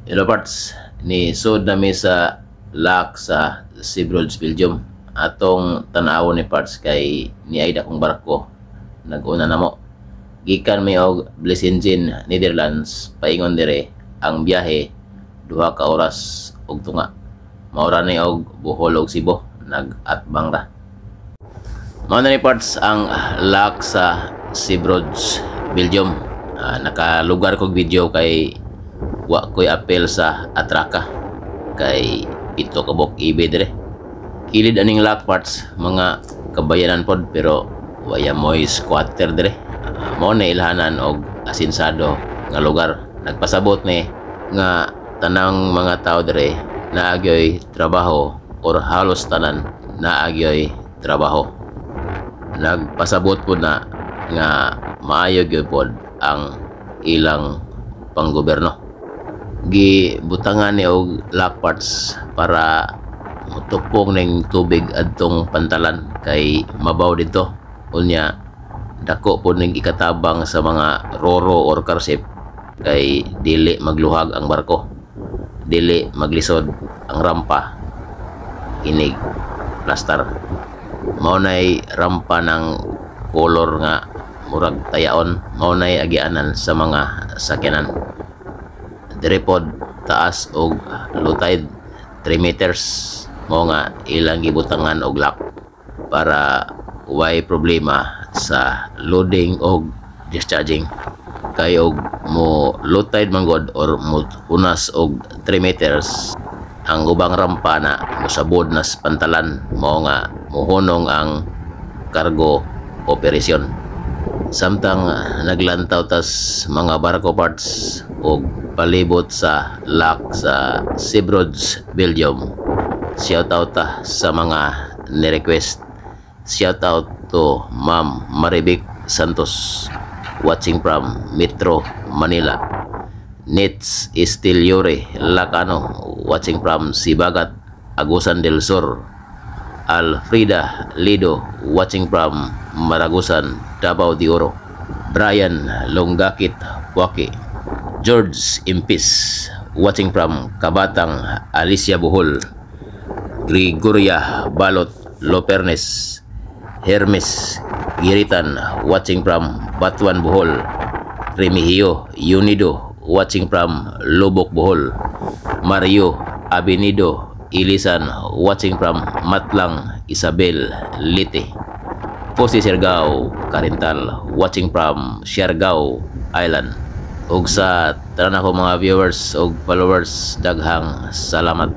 Hello parts, ni sud nami sa lock sa Seabrook, Belgium. Atong tan-awon ni parts kay ni ay dakong barko. Nag-una na mo. Gikan mi og Bliss Engine, Netherlands, paingon dire ang biyahe duha ka oras og tunga. Maura ni og Bohol og Cebu, nag-atbang ra. Mao na ni parts ang lock sa Seabrook, Belgium. Nakalugar kog video kay wa ko'y apel sa atraka kay ito kabok ibe dire. Kilid aning lock parts mga kabayanan pod pero waya mo'y squatter dire. Mao na ilhanan og asinsado nga lugar. Nagpasabot ni nga tanang mga tao dire naagyoy trabaho or halos tanan naagyoy trabaho. Nagpasabot po na nga maayo gyud pod ang ilang panggoberno. Gibutangan ni og lock parts para mutupong ning tubig adtong pantalan kay mabaw dito. Unya dako po ning ikatabang sa mga roro or karsip kay dili magluhag ang barko, dili maglisod ang rampa inig plaster. Mao nay rampa ng kolor nga murag tayaon, mao nay agianan sa mga sakyanan. Dire pod taas og low tide 3 meters mo nga ilang gibutangan og lock para way problema sa loading og discharging. Kay og mo low tide man god or mo unas og 3 meters ang ubang rampa na mosabod nas pantalan mo nga mohunong ang cargo operation. Samtang naglantaw tas mga barko parts og palibot sa lock sa Seabrook, Belgium. Shoutout sa mga ni-request. Shoutout to Ma'am Maribik Santos watching from Metro Manila. Nits Estiliore Lacano watching from Sibagat, Agusan del Sur. Alfrida Lido watching from Maragusan, Davao de Oro. Brian Longakit Waki. George Impis watching from Kabatang, Alicia Bohol. Gregoria Balot Lopernes. Hermes Giritan watching from Batuan, Bohol. Remigio Unido watching from Lubok, Bohol. Mario Abinido Ilisan watching from Matlang, Isabel, Lite. Posi Siargao Carintal watching from Siargao Island. Ug sa tanan ako mga viewers ug followers, daghang salamat.